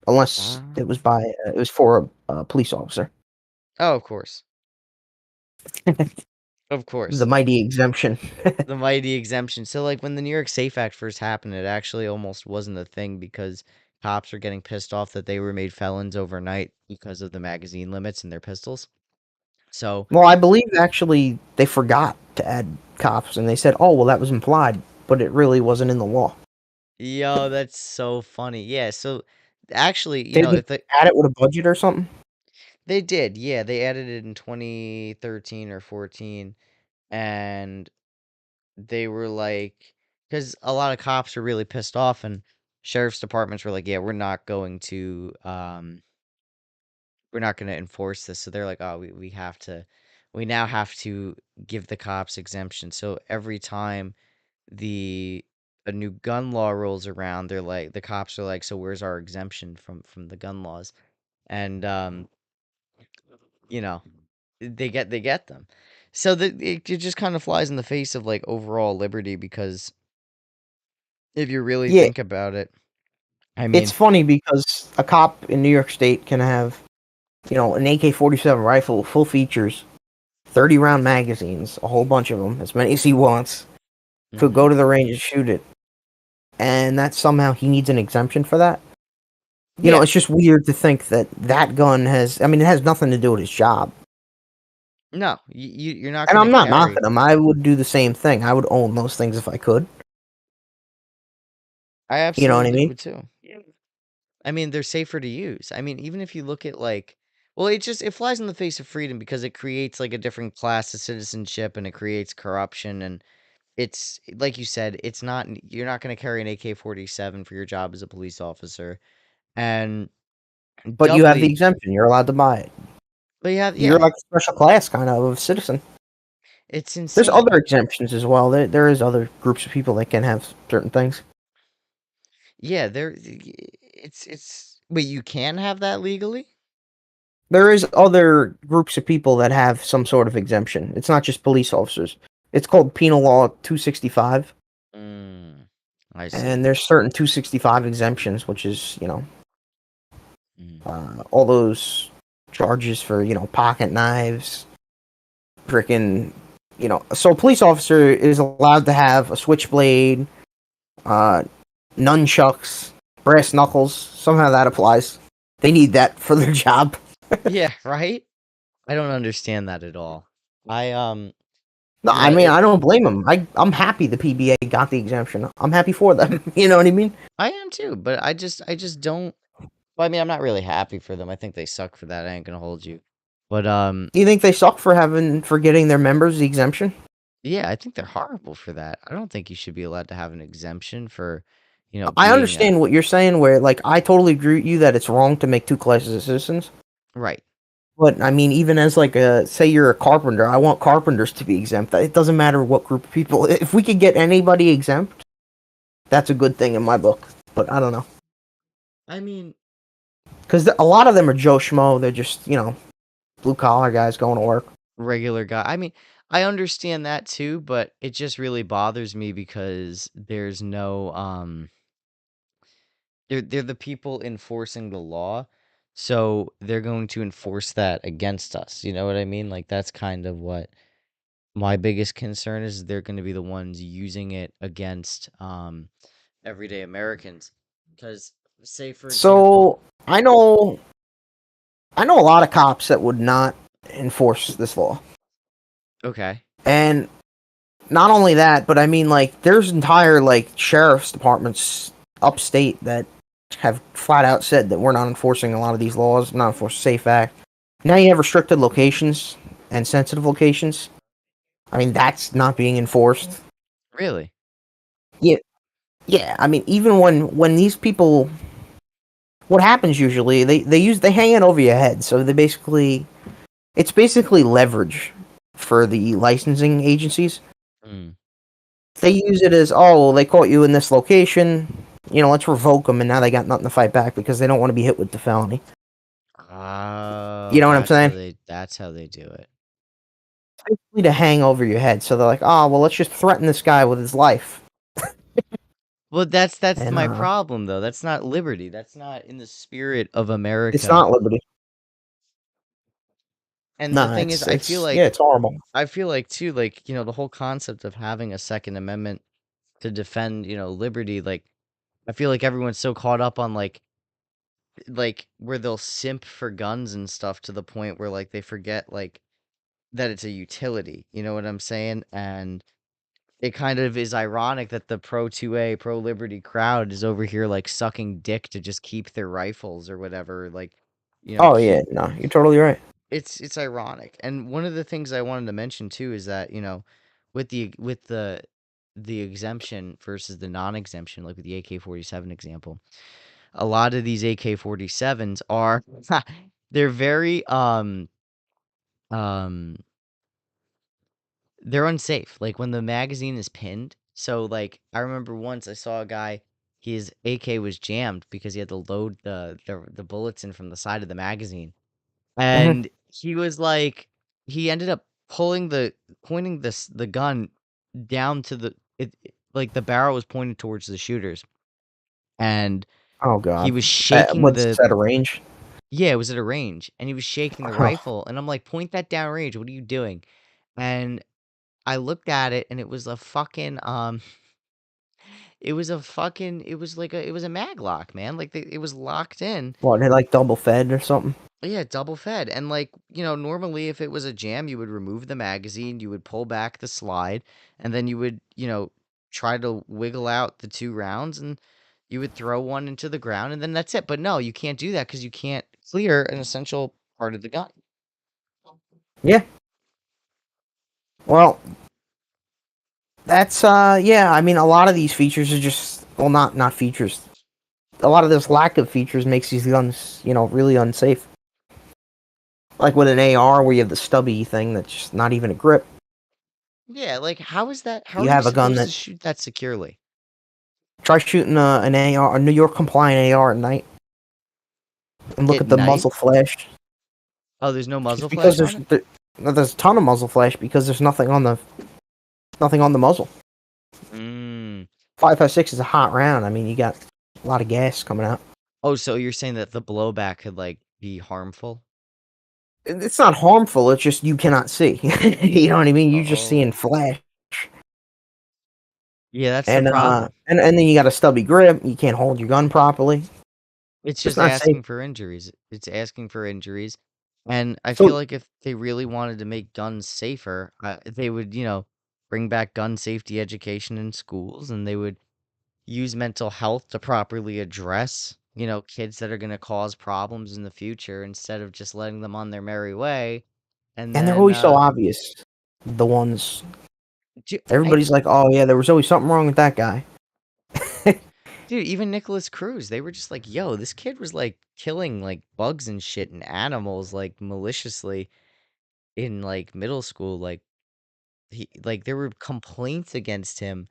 Speaker 2: unless
Speaker 1: Ah.
Speaker 2: it was it was for a police officer.
Speaker 1: Oh, of course. Of course.
Speaker 2: The mighty exemption.
Speaker 1: The mighty exemption. So like when the New York Safe Act first happened, it actually almost wasn't a thing because cops were getting pissed off that they were made felons overnight because of the magazine limits in their pistols. So,
Speaker 2: Well, I believe actually they forgot to add cops, and they said, "Oh, well, that was implied," but it really wasn't in the law.
Speaker 1: yo, that's so funny. Yeah, so actually,
Speaker 2: They didn't
Speaker 1: if they
Speaker 2: add it with a budget or something.
Speaker 1: they did, yeah, they added it in 2013 or 14 and they were like cuz a lot of cops were really pissed off and sheriff's departments were like, "Yeah, we're not going to enforce this." So they're like, "Oh, we now have to give the cops exemption." So every time the a new gun law rolls around, they're like the cops are like, "So where's our exemption from the gun laws?" And you know, they get them. So it just kind of flies in the face of like overall liberty because if you really
Speaker 2: Yeah,
Speaker 1: think about it, I
Speaker 2: it's
Speaker 1: mean,
Speaker 2: funny because a cop in New York State can have, an AK-47 rifle, full features, 30-round magazines, a whole bunch of them, as many as he wants. Could
Speaker 1: mhm.
Speaker 2: go to the range and shoot it, and that somehow he needs an exemption for that.
Speaker 1: Yeah,
Speaker 2: It's just weird to think that that gun has. I mean, it has nothing to do with his job.
Speaker 1: no, you're not
Speaker 2: And
Speaker 1: going to
Speaker 2: I'm not
Speaker 1: carry.
Speaker 2: knocking him. I would do the same thing. I would own those things if I could.
Speaker 1: I
Speaker 2: You know what I
Speaker 1: absolutely
Speaker 2: mean?
Speaker 1: would too. I mean, they're safer to use. I mean, even if you look at like, well, it flies in the face of freedom because it creates like a different class of citizenship and it creates corruption and it's like you said, it's not you're not going to carry an AK-47 for your job as a police officer and
Speaker 2: But you have the
Speaker 1: doubly,
Speaker 2: exemption. You're allowed to buy it.
Speaker 1: but
Speaker 2: You're
Speaker 1: yeah,
Speaker 2: like a special class kind of citizen.
Speaker 1: it's
Speaker 2: There's
Speaker 1: insane.
Speaker 2: other exemptions as well. There is other groups of people that can have certain things.
Speaker 1: Yeah, it's wait, you can have that legally?
Speaker 2: There is other groups of people that have some sort of exemption. It's not just police officers. It's called Penal Law 265,
Speaker 1: Mm, I see.
Speaker 2: and there's certain 265 exemptions, which is
Speaker 1: Mm.
Speaker 2: all those charges for pocket knives, freaking So a police officer is allowed to have a switchblade, uh, nunchucks, brass knuckles. Somehow that applies. They need that for their job.
Speaker 1: Yeah, right? I don't understand that at all. I
Speaker 2: No,
Speaker 1: you
Speaker 2: I
Speaker 1: know,
Speaker 2: mean
Speaker 1: it
Speaker 2: I don't blame them. I'm happy the PBA got the exemption. I'm happy for them. You know what I mean?
Speaker 1: I am too, but I just don't well, I mean, I'm not really happy for them. I think they suck for that. I ain't gonna hold you. But
Speaker 2: Do you think they suck for getting their members the exemption?
Speaker 1: yeah, I think they're horrible for that. I don't think you should be allowed to have an exemption for,
Speaker 2: I
Speaker 1: being a
Speaker 2: understand what you're saying. Where like I totally agree with you that it's wrong to make two classes of citizens.
Speaker 1: right.
Speaker 2: But I mean, even as like say you're a carpenter, I want carpenters to be exempt. It doesn't matter what group of people. If we could get anybody exempt, that's a good thing in my book. But I don't know,
Speaker 1: I mean,
Speaker 2: because a lot of them are Joe Schmo. They're just blue collar guys going to work.
Speaker 1: regular guy. I mean, I understand that too, but it just really bothers me because there's no they're the people enforcing the law, so they're going to enforce that against us. You know what I mean? Like that's kind of what my biggest concern is they're going to be the ones using it against everyday Americans. Because say for example,
Speaker 2: So I know a lot of cops that would not enforce this law.
Speaker 1: okay.
Speaker 2: And not only that, but I mean, like, there's entire, like, sheriff's departments upstate that have flat out said that we're not enforcing a lot of these laws, not enforcing Safe Act. Now you have restricted locations and sensitive locations. I mean, that's not being enforced.
Speaker 1: Really?
Speaker 2: Yeah, yeah. I mean, even when these people, what happens usually, they hang it over your head. So it's basically leverage for the licensing agencies.
Speaker 1: Mm.
Speaker 2: They use it as, oh, well, they caught you in this location, let's revoke them, and now they got nothing to fight back because they don't want to be hit with the felony.
Speaker 1: Oh,
Speaker 2: You know what I'm saying?
Speaker 1: that's how they do it.
Speaker 2: Basically to hang over your head. So they're like, oh, well, let's just threaten this guy with his life.
Speaker 1: Well, that's
Speaker 2: And
Speaker 1: my problem though. That's not liberty. That's not in the spirit of America.
Speaker 2: it's not liberty.
Speaker 1: And
Speaker 2: No,
Speaker 1: the thing is, I feel
Speaker 2: yeah, it's horrible.
Speaker 1: I feel like too, like, the whole concept of having a Second Amendment to defend, liberty, like, I feel like everyone's so caught up on like where they'll simp for guns and stuff to the point where like they forget like that it's a utility. You know what I'm saying? And it kind of is ironic that the pro 2A, pro liberty crowd is over here like sucking dick to just keep their rifles or whatever, like,
Speaker 2: Oh yeah,
Speaker 1: keep
Speaker 2: no, you're totally right.
Speaker 1: it's ironic. And one of the things I wanted to mention too is that, with the exemption versus the non-exemption, like with the AK-47 example, a lot of these AK-47s are they're very um they're unsafe. Like when the magazine is pinned. So like I remember once I saw a guy, his AK was jammed because he had to load the bullets in from the side of the magazine.
Speaker 2: Hmm.
Speaker 1: And he was like he ended up pointing the gun down to like the barrel was pointed towards the shooters. And
Speaker 2: Oh
Speaker 1: he
Speaker 2: god,
Speaker 1: was shaking
Speaker 2: what's
Speaker 1: the
Speaker 2: that, a range?
Speaker 1: yeah, it was at a range and he was shaking the
Speaker 2: Oh,
Speaker 1: rifle and I'm like, "Point that down range. What are you doing?" And I looked at it and it was a fucking it was a maglock, man. Like it was locked in.
Speaker 2: what, they like double fed or something?
Speaker 1: Yeah, double fed. And like, normally if it was a jam, you would remove the magazine, you would pull back the slide, and then you would, try to wiggle out the two rounds and you would throw one into the ground and then that's it. But no, you can't do that because you can't clear an essential part of the gun.
Speaker 2: Yeah. Well, that's yeah. I mean, a lot of these features are just, well, not features. A lot of this lack of features makes these guns, really unsafe. Like with an AR, where you have the stubby thing that's just not even a grip.
Speaker 1: Yeah, like how is that? How
Speaker 2: You
Speaker 1: are you
Speaker 2: have a gun
Speaker 1: supposed to
Speaker 2: that
Speaker 1: shoot that securely?
Speaker 2: try shooting an AR, a New York compliant AR at night, and look
Speaker 1: At
Speaker 2: at the
Speaker 1: night?
Speaker 2: muzzle flash.
Speaker 1: Oh, there's no
Speaker 2: Just
Speaker 1: muzzle
Speaker 2: because
Speaker 1: flash on it?
Speaker 2: there's a ton of muzzle flash because there's nothing on the muzzle.
Speaker 1: Mm.
Speaker 2: 5.56 is a hot round. I mean, you got a lot of gas coming out.
Speaker 1: Oh, so you're saying that the blowback could like be harmful?
Speaker 2: It's not harmful. It's just you cannot see. You know what I mean? You're just seeing
Speaker 1: Oh.
Speaker 2: flash,
Speaker 1: Yeah, that's the
Speaker 2: and
Speaker 1: problem.
Speaker 2: and then you got a stubby grip. You can't hold your gun properly.
Speaker 1: It's
Speaker 2: It's
Speaker 1: just
Speaker 2: not safe.
Speaker 1: asking for injuries. It's asking for injuries. And I feel
Speaker 2: So
Speaker 1: like if they really wanted to make guns safer, they would, bring back gun safety education in schools and they would use mental health to properly address, kids that are going to cause problems in the future instead of just letting them on their merry way. And
Speaker 2: and they're
Speaker 1: then,
Speaker 2: always so obvious. The ones
Speaker 1: dude,
Speaker 2: everybody's like, oh yeah, there was always something wrong with that guy.
Speaker 1: even Nicholas Cruz, they were just like, yo, this kid was like killing like bugs and shit and animals like maliciously in like middle school. There were complaints against him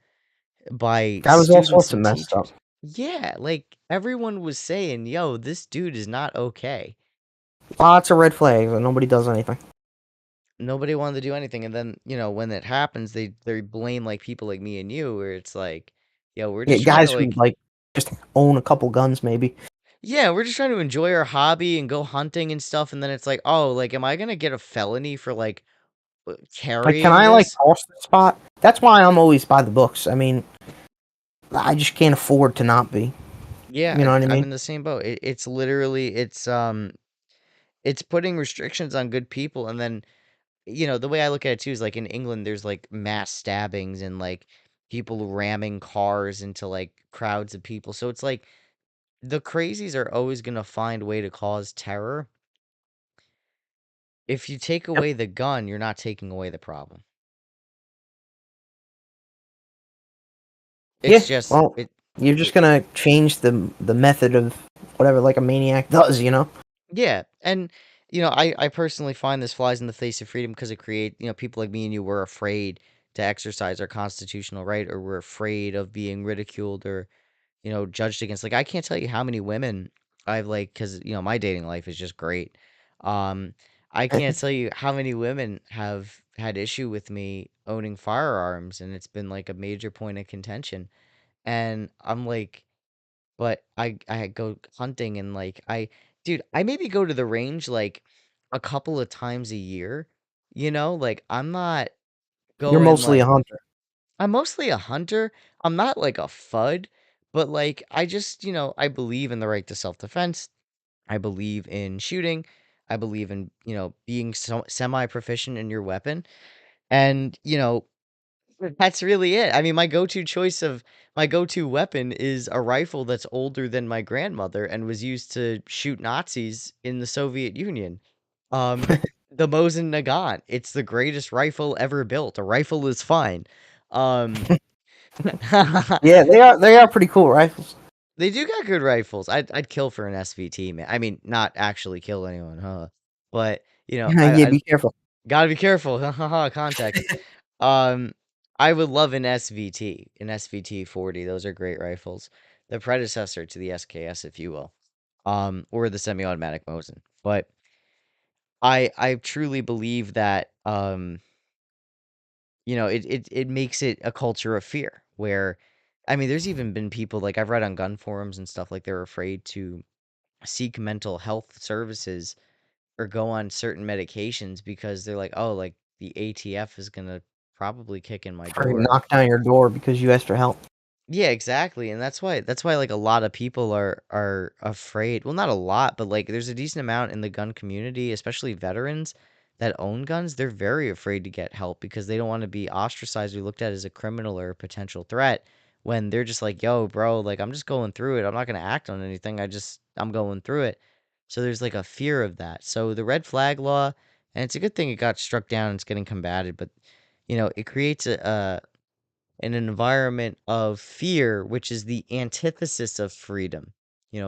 Speaker 1: by
Speaker 2: That was all
Speaker 1: students
Speaker 2: sorts of
Speaker 1: and
Speaker 2: messed up.
Speaker 1: teachers. Yeah, like everyone was saying, yo, this dude is not okay.
Speaker 2: Lots of red flags, and nobody does anything.
Speaker 1: nobody wanted to do anything, and then, when it happens, they blame, like, people like me and you, where it's like, "Yo, we're
Speaker 2: Yeah,
Speaker 1: just trying to,
Speaker 2: guys who
Speaker 1: like."
Speaker 2: like just own a couple guns, maybe.
Speaker 1: Yeah, we're just trying to enjoy our hobby and go hunting and stuff, and then it's like, "Oh, like, am I gonna get a felony for, like,
Speaker 2: Like, can
Speaker 1: carrying
Speaker 2: I like
Speaker 1: this?"
Speaker 2: toss the spot? That's why I'm always by the books. I mean, I just can't afford to not be.
Speaker 1: Yeah,
Speaker 2: You know what I
Speaker 1: I'm
Speaker 2: mean?
Speaker 1: in the same boat. It's literally it's putting restrictions on good people, and then, the way I look at it too is, like, in England, there's, like, mass stabbings and, like, people ramming cars into, like, crowds of people, so it's like, the crazies are always gonna find a way to cause terror. If you take
Speaker 2: Yep.
Speaker 1: away the gun, you're not taking away the problem.
Speaker 2: Yeah.
Speaker 1: It's just
Speaker 2: Well, you're just
Speaker 1: it
Speaker 2: gonna change the method of whatever like a maniac does. You know?
Speaker 1: yeah, and, I personally find this flies in the face of freedom because it create people like me and you were afraid to exercise our constitutional right, or we're afraid of being ridiculed or, judged against. Like, I can't tell you how many women I've, like, because my dating life is just great. Um, I can't tell you how many women have had issue with me owning firearms, and it's been, like, a major point of contention, and I'm like, but I go hunting and, like, dude, I maybe go to the range, like, a couple of times a year, like, I'm not
Speaker 2: You're
Speaker 1: going,
Speaker 2: mostly a
Speaker 1: like.
Speaker 2: hunter.
Speaker 1: I'm mostly a hunter. I'm not, like, a FUD, but, like, I just, I believe in the right to self-defense. I believe in shooting. I believe in, being semi-proficient in your weapon, and, that's really it. I mean, my go-to weapon is a rifle that's older than my grandmother and was used to shoot Nazis in the Soviet Union. The Mosin Nagant. It's the greatest rifle ever built. A rifle is fine. Um,
Speaker 2: Yeah, they are pretty cool rifles.
Speaker 1: they do got good rifles. I'd kill for an SVT, man. I mean, not actually kill anyone, huh? But,
Speaker 2: Yeah,
Speaker 1: I
Speaker 2: be careful.
Speaker 1: gotta be careful. Context. Um, I would love an SVT 40. Those are great rifles. The predecessor to the SKS, if you will, or the semi-automatic Mosin. But I truly believe that it makes it a culture of fear where, I mean, there's even been people like I've read on gun forums and stuff like they're afraid to seek mental health services or go on certain medications because they're like, oh, like the ATF is gonna probably kick in my
Speaker 2: Or
Speaker 1: door.
Speaker 2: knock down your door because you asked for help.
Speaker 1: Yeah, exactly, and that's why, like, a lot of people are afraid. Well, not a lot, but, like, there's a decent amount in the gun community, especially veterans that own guns. They're very afraid to get help because they don't wanna be ostracized or looked at as a criminal or a potential threat when they're just like, "Yo, bro, like, I'm just going through it. I'm not gonna act on anything. I'm going through it." So there's, like, a fear of that. So the red flag law, and it's a good thing it got struck down and it's getting combated, but, it creates an environment of fear, which is the antithesis of freedom.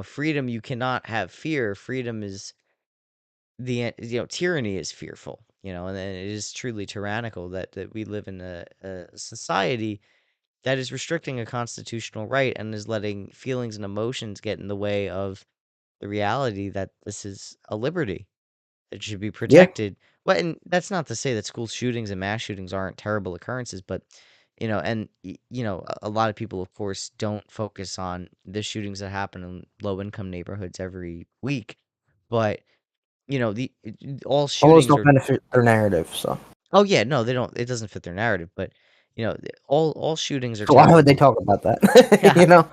Speaker 1: Freedom, you cannot have fear. Freedom is tyranny is fearful, and then it is truly tyrannical that we live in a society that is restricting a constitutional right and is letting feelings and emotions get in the way of the reality that this is a liberty. It should be
Speaker 2: Yeah.
Speaker 1: protected. Well, and that's not to say that school shootings and mass shootings aren't terrible occurrences, but and a lot of people, of course, don't focus on the shootings that happen in low income neighborhoods every week. But all
Speaker 2: All those
Speaker 1: shootings
Speaker 2: don't
Speaker 1: are.
Speaker 2: benefit their narrative, so
Speaker 1: Oh yeah, no, they don't. It doesn't fit their narrative, but all shootings are
Speaker 2: so why would they
Speaker 1: terrible.
Speaker 2: talk about that? You know?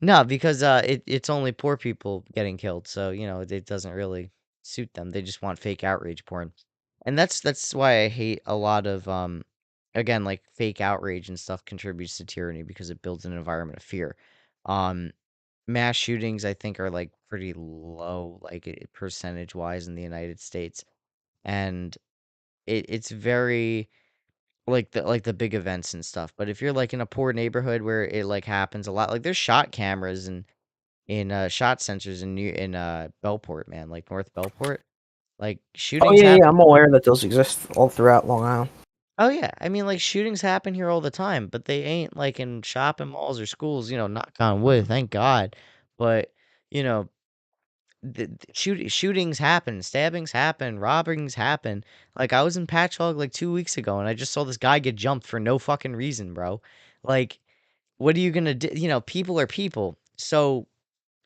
Speaker 1: No, because it's only poor people getting killed, so it doesn't really suit them. They just want fake outrage porn, and that's why I hate a lot of again, like, fake outrage and stuff contributes to tyranny because it builds an environment of fear. Um, Mass shootings, I think, are, like, pretty low, like, percentage wise in the United States, and it's very like the big events and stuff. But if you're, like, in a poor neighborhood where it, like, happens a lot, like, there's shot cameras and shot sensors in Bellport, man, like North Bellport. Like,
Speaker 2: Oh
Speaker 1: shootings
Speaker 2: yeah, yeah.
Speaker 1: happen.
Speaker 2: I'm aware that those exist all throughout Long Island.
Speaker 1: Oh yeah, I mean, like, shootings happen here all the time, but they ain't like in shopping malls or schools, knock on wood, thank God. But, you know, shootings happen, stabbings happen, robbings happen. Like, I was in Patchogue like 2 weeks ago, and I just saw this guy get jumped for no fucking reason, bro. Like, what are you gonna do? You know, people are people, so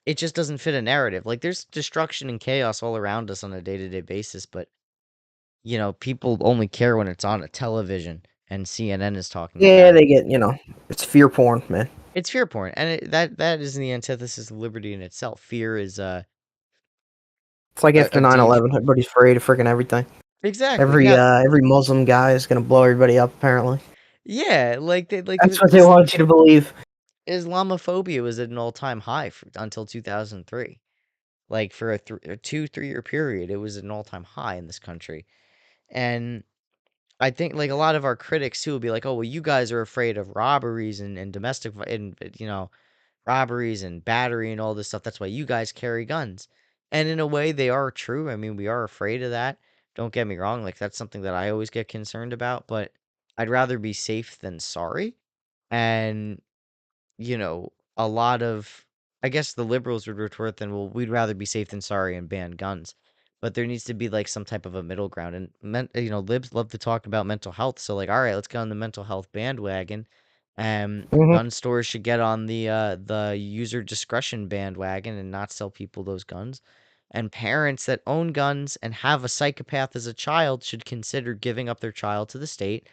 Speaker 1: it just doesn't fit a narrative. Like, there's destruction and chaos all around us on a day-to-day basis, but you know, people only care when it's on a television and CNN is talking
Speaker 2: Yeah,
Speaker 1: about it.
Speaker 2: they get, it's fear porn, man.
Speaker 1: It's fear porn, and that is the antithesis of liberty in itself. Fear is
Speaker 2: It's like after
Speaker 1: a danger.
Speaker 2: 9/11, everybody's afraid of freaking everything.
Speaker 1: Exactly.
Speaker 2: Every
Speaker 1: Now,
Speaker 2: every Muslim guy is gonna blow everybody up. Apparently,
Speaker 1: yeah,
Speaker 2: that's what they want you to believe.
Speaker 1: Islamophobia was at an all-time high until 2003. Like, for a 2-3 year period, it was at an all-time high in this country. And I think, like, a lot of our critics too will be like, "Oh, well, you guys are afraid of robberies and domestic and robberies and battery and all this stuff. That's why you guys carry guns." And in a way, they are true. I mean, we are afraid of that. Don't get me wrong. Like, that's something that I always get concerned about. But I'd rather be safe than sorry. And a lot of, I guess the liberals would retort then, well, we'd rather be safe than sorry and ban guns. But there needs to be like some type of a middle ground. And libs love to talk about mental health. So like, all right, let's get on the mental health bandwagon.
Speaker 2: Hmm.
Speaker 1: Gun stores should get on the user discretion bandwagon and not sell people those guns. And parents that own guns and have a psychopath as a child should consider giving up their child to the state,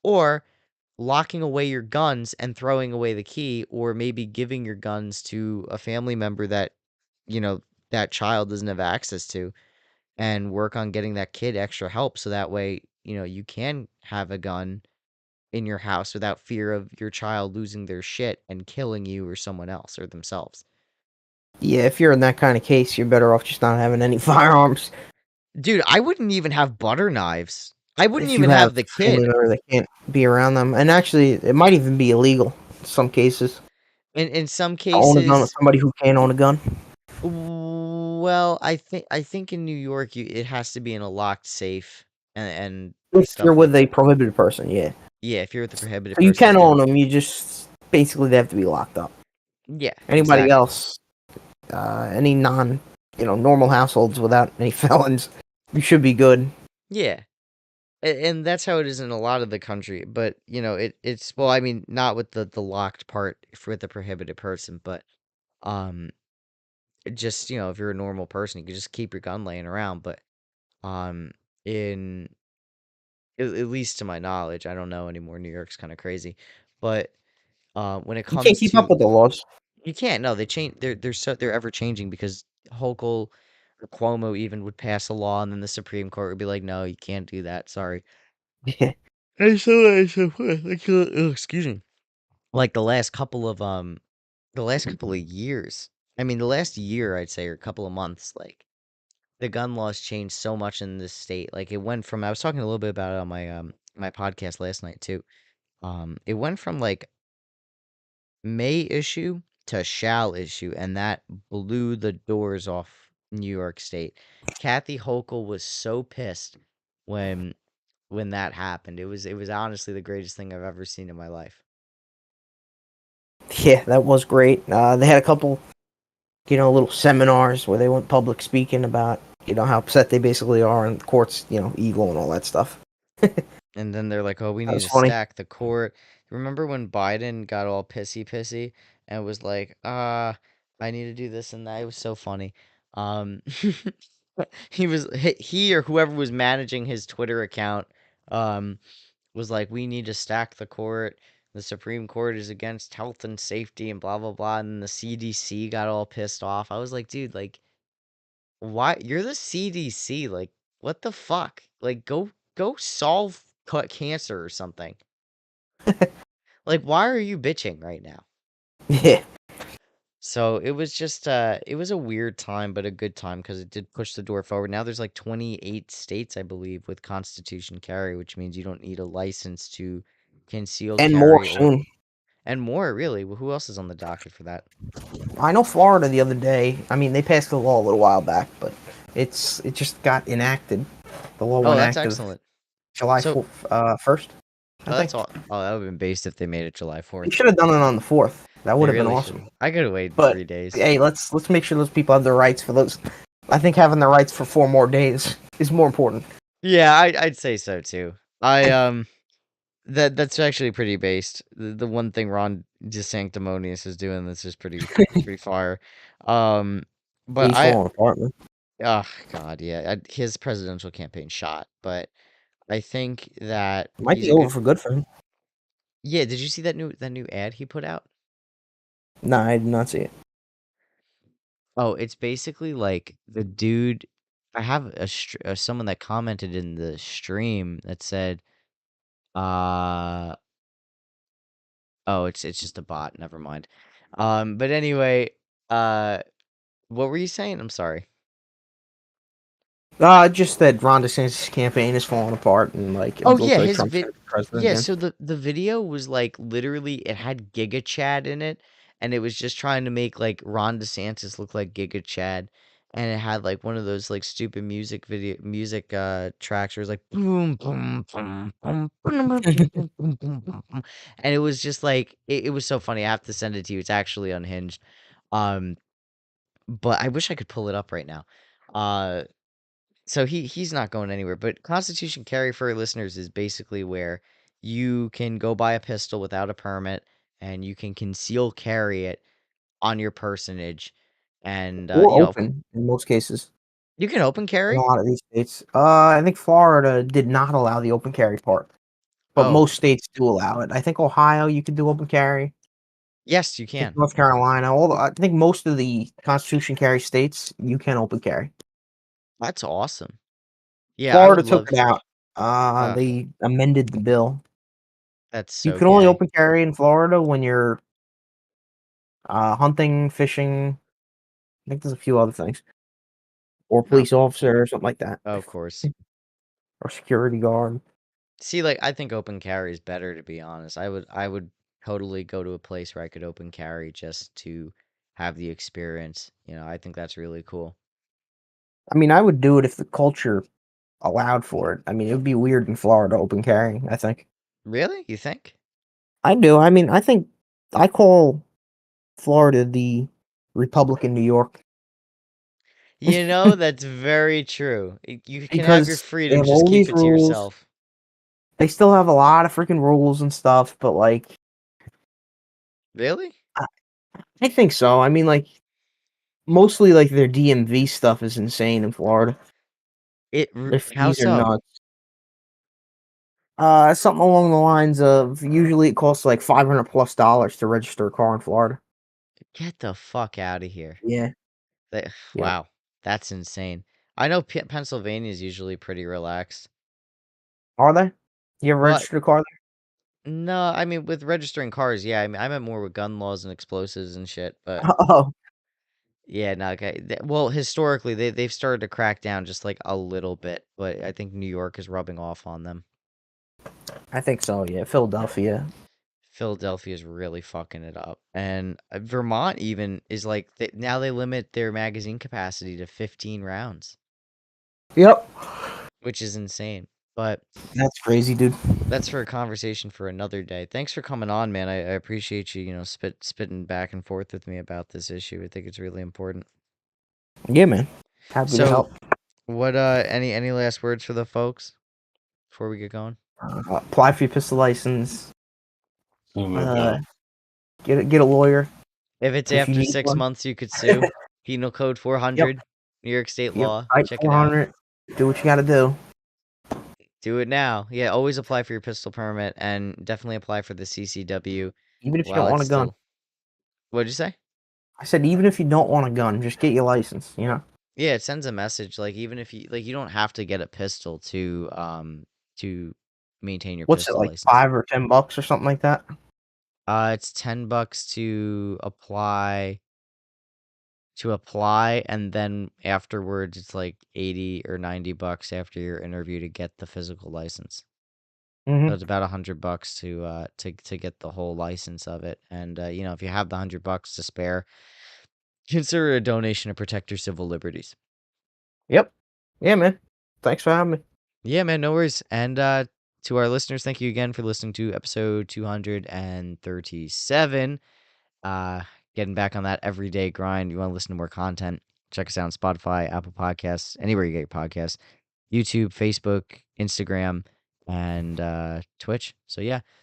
Speaker 1: or locking away your guns and throwing away the key, or maybe giving your guns to a family member that that child doesn't have access to, and work on getting that kid extra help, so that way you can have a gun in your house without fear of your child losing their shit and killing you or someone else or themselves.
Speaker 2: Yeah, if you're in that kind of case, you're better off just not having any firearms.
Speaker 1: Dude, I wouldn't even have butter knives. I wouldn't
Speaker 2: If you
Speaker 1: even
Speaker 2: have
Speaker 1: have the
Speaker 2: a family
Speaker 1: kid.
Speaker 2: member that can't be around them, and actually, it might even be illegal in some cases
Speaker 1: In some
Speaker 2: to own a gun with
Speaker 1: cases,
Speaker 2: somebody who can't own a gun.
Speaker 1: well, I think in New York it has to be in a locked safe and
Speaker 2: If you're
Speaker 1: stuff like
Speaker 2: with a prohibited person, yeah.
Speaker 1: yeah, if you're with a prohibited
Speaker 2: So you
Speaker 1: person,
Speaker 2: can
Speaker 1: then
Speaker 2: own them. You just basically they have to be locked up.
Speaker 1: yeah,
Speaker 2: Anybody
Speaker 1: exactly.
Speaker 2: else, any normal households without any felons, you should be good.
Speaker 1: Yeah. And that's how it is in a lot of the country, but it's, well, I mean, not with the locked part with the prohibited person, but um just if you're a normal person, you can just keep your gun laying around. But um in at least to my knowledge, I don't know anymore. New York's kind of crazy, but when it
Speaker 2: You can't
Speaker 1: comes
Speaker 2: keep up
Speaker 1: to,
Speaker 2: with the laws.
Speaker 1: you can't. No, they change. They're ever changing, because Hochul or Cuomo even would pass a law, and then the Supreme Court would be like, "No, you can't do that. Sorry."
Speaker 2: Yeah.
Speaker 1: And so like, excuse me. Like the last couple of years. I mean, the last year, I'd say, or a couple of months, like, the gun laws changed so much in this state. Like, it went from, I was talking a little bit about it on my podcast last night too. It went from like may issue to shall issue, and that blew the doors off New York State. Kathy Hochul was so pissed when that happened. It was honestly the greatest thing I've ever seen in my life.
Speaker 2: Yeah, that was great. They had a couple, little seminars where they went public speaking about, how upset they basically are, and the court's, evil and all that stuff.
Speaker 1: And then they're like, "Oh, we
Speaker 2: That
Speaker 1: need
Speaker 2: was
Speaker 1: to
Speaker 2: funny.
Speaker 1: stack the court." Remember when Biden got all pissy and was like, I need to do this and that." It was so funny. Um, he or whoever was managing his Twitter account, um, was like, "We need to stack the court. The Supreme Court is against health and safety and blah blah blah." And then the CDC got all pissed off. I was like, "Dude, like, why? You're the CDC. Like, what the fuck? Like, go solve cancer or something. Like, why are you bitching right now?"
Speaker 2: Yeah.
Speaker 1: So it was just it was a weird time, but a good time, because it did push the door forward. Now there's like 28 states, I believe, with constitution carry, which means you don't need a license to conceal
Speaker 2: And more
Speaker 1: carry, or
Speaker 2: soon.
Speaker 1: and more, really. Who else is on the docket for that?
Speaker 2: I know Florida the other day. I mean, they passed the law a little while back, but it just got enacted. The law
Speaker 1: Oh,
Speaker 2: went
Speaker 1: that's
Speaker 2: active
Speaker 1: excellent.
Speaker 2: July
Speaker 1: So,
Speaker 2: 1st, I
Speaker 1: oh,
Speaker 2: think.
Speaker 1: that's all. Oh, that would have been based if they made it July
Speaker 2: They
Speaker 1: 4th.
Speaker 2: should have done it on the 4th. That
Speaker 1: They
Speaker 2: would have been
Speaker 1: really should.
Speaker 2: awesome.
Speaker 1: I could have waited
Speaker 2: But
Speaker 1: 3 days.
Speaker 2: hey, let's make sure those people have their rights for those I think having the rights for 4 more days is more important.
Speaker 1: Yeah, I'd say so too. That's actually pretty based. The one thing Ron DeSanctimonious is doing that's just pretty fire. Um, but
Speaker 2: He's falling apart, man.
Speaker 1: oh God, yeah, his presidential campaign shot, but I think that
Speaker 2: Might
Speaker 1: he's
Speaker 2: be
Speaker 1: a
Speaker 2: over
Speaker 1: good.
Speaker 2: for good for him.
Speaker 1: Yeah, did you see that new ad he put out?
Speaker 2: No, I did not see it.
Speaker 1: Oh, it's basically like the dude. I have someone that commented in the stream that said, uh, oh, it's just a bot. Never mind. But anyway, uh, what were you saying? I'm sorry.
Speaker 2: Just that Ron DeSantis' campaign is falling apart, and like it
Speaker 1: Oh
Speaker 2: looks
Speaker 1: yeah,
Speaker 2: like
Speaker 1: his
Speaker 2: Trump's
Speaker 1: vid.
Speaker 2: gonna be president
Speaker 1: Yeah,
Speaker 2: again.
Speaker 1: so the video was like literally it had Giga Chad in it, and it was just trying to make like Ron DeSantis look like Giga Chad, and it had like one of those like stupid music tracks where it was like boom boom boom boom boom boom boom boom boom boom boom, boom. And it was just like it was so funny. I have to send it to you. It's actually unhinged. Um, but I wish I could pull it up right now. Uh, so he's not going anywhere. But Constitution carry for listeners is basically where you can go buy a pistol without a permit and you can conceal carry it on your personage, and
Speaker 2: Or open in most cases
Speaker 1: you can open
Speaker 2: in a
Speaker 1: carry.
Speaker 2: lot of these states. I think Florida did not allow the open carry part, but
Speaker 1: Oh,
Speaker 2: most states do allow it. I think Ohio you can do open carry.
Speaker 1: yes, you
Speaker 2: I think
Speaker 1: can.
Speaker 2: North Carolina, I think most of the Constitution carry states you can open carry.
Speaker 1: That's awesome. Yeah, I
Speaker 2: Florida
Speaker 1: would
Speaker 2: took
Speaker 1: love.
Speaker 2: it out.
Speaker 1: Uh,
Speaker 2: They amended the bill.
Speaker 1: that's
Speaker 2: You
Speaker 1: so
Speaker 2: can only
Speaker 1: gay.
Speaker 2: open carry in Florida when you're hunting, fishing. I think there's a few other things, or
Speaker 1: Oh,
Speaker 2: police officer or something like that,
Speaker 1: of course.
Speaker 2: or security guard.
Speaker 1: See, like I think open carry is better, to be honest. I would totally go to a place where I could open carry just to have the experience. I think that's really cool.
Speaker 2: I mean, I would do it if the culture allowed for it. I mean, it would be weird in Florida open carry, I think.
Speaker 1: Really? You think?
Speaker 2: I do. I mean, I think I call Florida the Republican New York
Speaker 1: That's very true. You can have your
Speaker 2: because they
Speaker 1: freedom,
Speaker 2: have
Speaker 1: just
Speaker 2: all
Speaker 1: keep
Speaker 2: these
Speaker 1: it to
Speaker 2: rules.
Speaker 1: yourself.
Speaker 2: They still have a lot of freaking rules and stuff, but like,
Speaker 1: Really?
Speaker 2: I, I think so. I mean, like, mostly like their DMV stuff is insane in Florida. Their
Speaker 1: How
Speaker 2: fees are
Speaker 1: so?
Speaker 2: nuts. Something along the lines of usually it costs like $500+ to register a car in Florida.
Speaker 1: Get the fuck out of here.
Speaker 2: Yeah. Yep.
Speaker 1: Wow, that's insane. I know Pennsylvania is usually pretty relaxed.
Speaker 2: Are they? You ever
Speaker 1: Well,
Speaker 2: registered a car
Speaker 1: no, I mean with registering cars, yeah. I mean I meant more with gun laws and explosives and shit, but
Speaker 2: there? Oh,
Speaker 1: yeah, no, okay. Well, historically, they've started to crack down just like a little bit, but I think New York is rubbing off on them.
Speaker 2: I think so. Yeah, Philadelphia.
Speaker 1: Philadelphia is really fucking it up, and Vermont even is like now they limit their magazine capacity to 15 rounds,
Speaker 2: Yep.
Speaker 1: which is insane. But
Speaker 2: That's crazy, dude.
Speaker 1: that's for a conversation for another day. Thanks for coming on, man. I appreciate you, spitting back and forth with me about this issue. I think it's really important.
Speaker 2: Yeah, man. Happy to
Speaker 1: So,
Speaker 2: help.
Speaker 1: what any last words for the folks before we get going?
Speaker 2: Apply for your pistol license.
Speaker 3: Mhm.
Speaker 2: Get a lawyer
Speaker 1: If it's
Speaker 2: if you
Speaker 1: after
Speaker 2: need
Speaker 1: 6
Speaker 2: one.
Speaker 1: months, you could sue. Penal Code
Speaker 2: Yep.
Speaker 1: 400, New York State
Speaker 2: Yep.
Speaker 1: law.
Speaker 2: Fight
Speaker 1: Check it out.
Speaker 2: 400. Do what you got to do.
Speaker 1: Do it now. Yeah, always apply for your pistol permit and definitely apply for the CCW
Speaker 2: Even if you
Speaker 1: while
Speaker 2: don't want
Speaker 1: it's
Speaker 2: a gun.
Speaker 1: still. What'd you say?
Speaker 2: I said even if you don't want a gun, just get your license.
Speaker 1: Yeah, it sends a message like even if you don't have to get a pistol to maintain your
Speaker 2: What's it
Speaker 1: pistol
Speaker 2: like,
Speaker 1: license.
Speaker 2: $5 or $10 or something like that?
Speaker 1: It's $10 to apply and then afterwards it's like 80 or $90 after your interview to get the physical license. So
Speaker 2: Mm-hmm.
Speaker 1: it's about $100 to get the whole license of it. And if you have the $100 to spare, consider it a donation to protect your civil liberties.
Speaker 2: Yep. Yeah, man. Thanks for having me.
Speaker 1: Yeah, man, no worries. And to our listeners, thank you again for listening to episode 237. Uh, Getting back on that everyday grind. You want to listen to more content. Check us out on Spotify, Apple Podcasts, anywhere you get your podcasts, YouTube, Facebook, Instagram, and Twitch. So yeah,